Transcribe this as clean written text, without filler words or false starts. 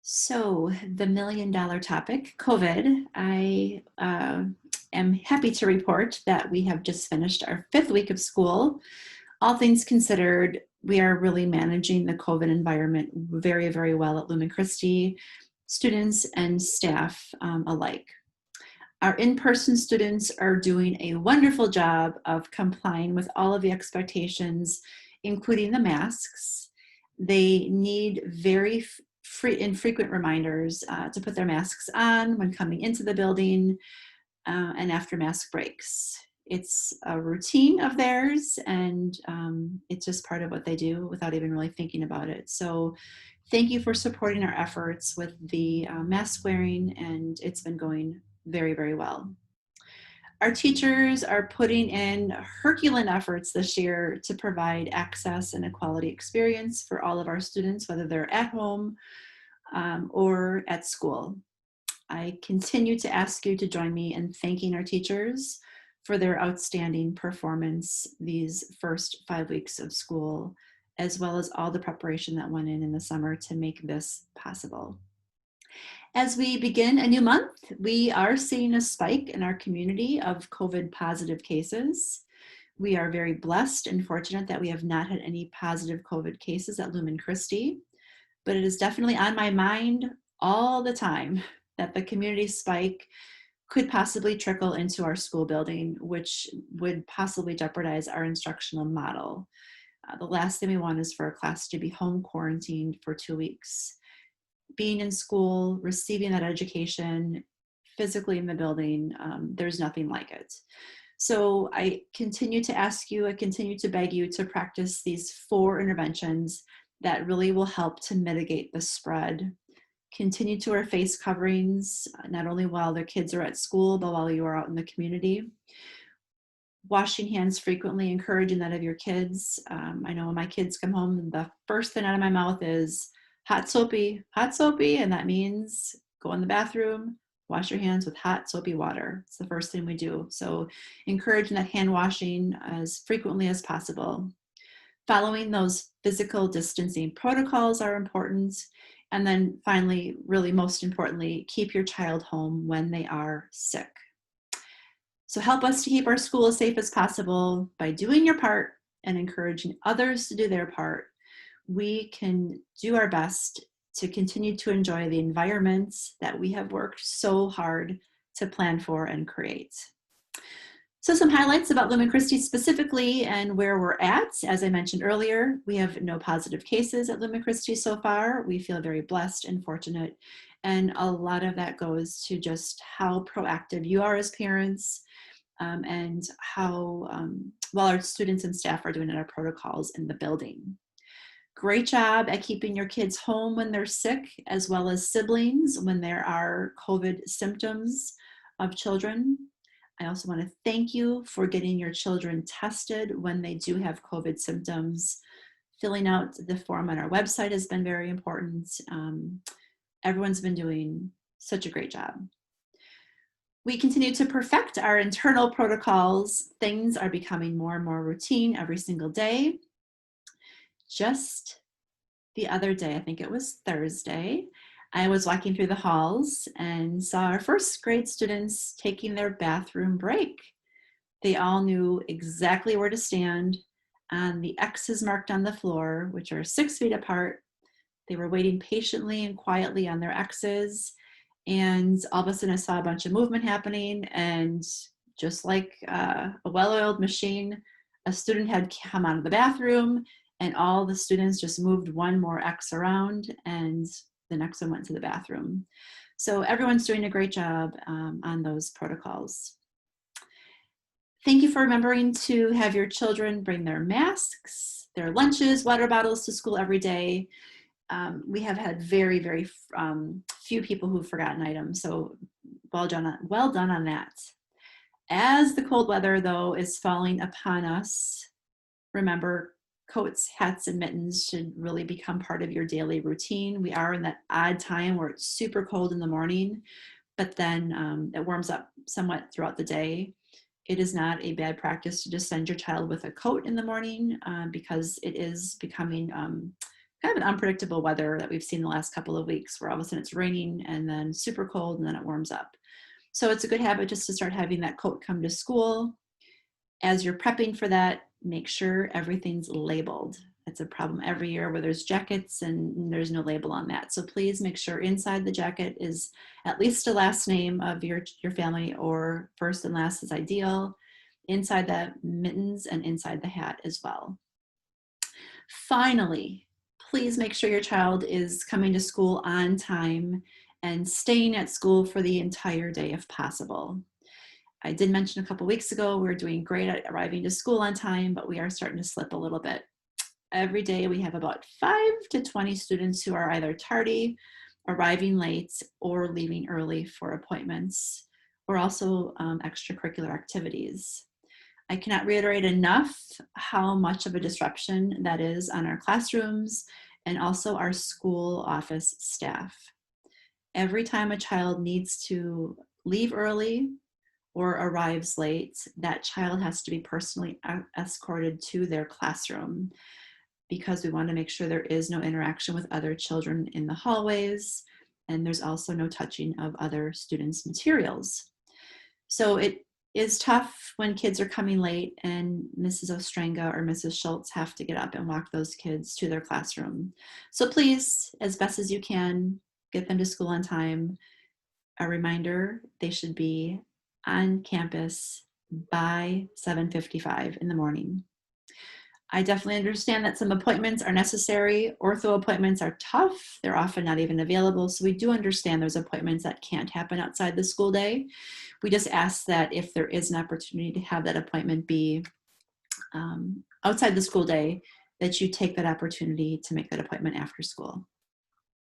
So, the million dollar topic, COVID. I am happy to report that we have just finished our fifth week of school. All things considered, we are really managing the COVID environment very, very well at Lumen Christi, students and staff alike. Our in person students are doing a wonderful job of complying with all of the expectations, including the masks. They need very infrequent reminders to put their masks on when coming into the building and after mask breaks. It's a routine of theirs, and it's just part of what they do without even really thinking about it. So, thank you for supporting our efforts with the mask wearing, and it's been going very, very well. Our teachers are putting in Herculean efforts this year to provide access and a quality experience for all of our students, whether they're at home or at school. I continue to ask you to join me in thanking our teachers for their outstanding performance these first 5 weeks of school, as well as all the preparation that went in the summer to make this possible. As we begin a new month, we are seeing a spike in our community of COVID positive cases. We are very blessed and fortunate that we have not had any positive COVID cases at Lumen Christi, but it is definitely on my mind all the time that the community spike could possibly trickle into our school building, which would possibly jeopardize our instructional model. The last thing we want is for a class to be home quarantined for 2 weeks. Being in school, receiving that education, physically in the building, there's nothing like it. So I continue to ask you, I continue to beg you to practice these 4 interventions that really will help to mitigate the spread. Continue to wear face coverings, not only while the kids are at school, but while you are out in the community. Washing hands frequently, encouraging that of your kids. I know when my kids come home, the first thing out of my mouth is hot soapy, and that means go in the bathroom, wash your hands with hot soapy water. It's the first thing we do. So encouraging that hand washing as frequently as possible. Following those physical distancing protocols are important. And then finally, really most importantly, keep your child home when they are sick. So help us to keep our school as safe as possible by doing your part and encouraging others to do their part. We can do our best to continue to enjoy the environments that we have worked so hard to plan for and create. So some highlights about Lumen Christi specifically and where we're at. As I mentioned earlier, we have no positive cases at Lumen Christi so far. We feel very blessed and fortunate. And a lot of that goes to just how proactive you are as parents and how well our students and staff are doing in our protocols in the building. Great job at keeping your kids home when they're sick, as well as siblings when there are COVID symptoms of children. I also want to thank you for getting your children tested when they do have COVID symptoms. Filling out the form on our website has been very important. Everyone's been doing such a great job. We continue to perfect our internal protocols. Things are becoming more and more routine every single day. Just the other day, I think it was Thursday, I was walking through the halls and saw our first grade students taking their bathroom break. They all knew exactly where to stand on the X's marked on the floor, which are 6 feet apart. They were waiting patiently and quietly on their X's. And all of a sudden I saw a bunch of movement happening, and just like a well-oiled machine, a student had come out of the bathroom and all the students just moved one more X around and the next one went to the bathroom. So everyone's doing a great job on those protocols. Thank you for remembering to have your children bring their masks, their lunches, water bottles to school every day. We have had very, very few people who've forgotten items, so well done on that. As the cold weather, though, is falling upon us, remember, coats, hats, and mittens should really become part of your daily routine. We are in that odd time where it's super cold in the morning, but then it warms up somewhat throughout the day. It is not a bad practice to just send your child with a coat in the morning because it is becoming kind of an unpredictable weather that we've seen the last couple of weeks, where all of a sudden it's raining and then super cold and then it warms up. So it's a good habit just to start having that coat come to school. As you're prepping for that, make sure everything's labeled. It's a problem every year where there's jackets and there's no label on that. So please make sure inside the jacket is at least a last name of your family, or first and last is ideal. Inside the mittens and inside the hat as well. Finally, please make sure your child is coming to school on time and staying at school for the entire day if possible. I did mention a couple weeks ago, we're doing great at arriving to school on time, but we are starting to slip a little bit. Every day we have about 5 to 20 students who are either tardy, arriving late, or leaving early for appointments, or also extracurricular activities. I cannot reiterate enough how much of a disruption that is on our classrooms and also our school office staff. Every time a child needs to leave early or arrives late, that child has to be personally escorted to their classroom, because we want to make sure there is no interaction with other children in the hallways, and there's also no touching of other students' materials. So it is tough when kids are coming late and Mrs. Ostrenga or Mrs. Schultz have to get up and walk those kids to their classroom. So please, as best as you can, get them to school on time. A reminder, they should be on campus by 7:55 in the morning. I definitely understand that some appointments are necessary. Ortho appointments are tough. They're often not even available. So we do understand there's appointments that can't happen outside the school day. We just ask that if there is an opportunity to have that appointment be outside the school day, that you take that opportunity to make that appointment after school.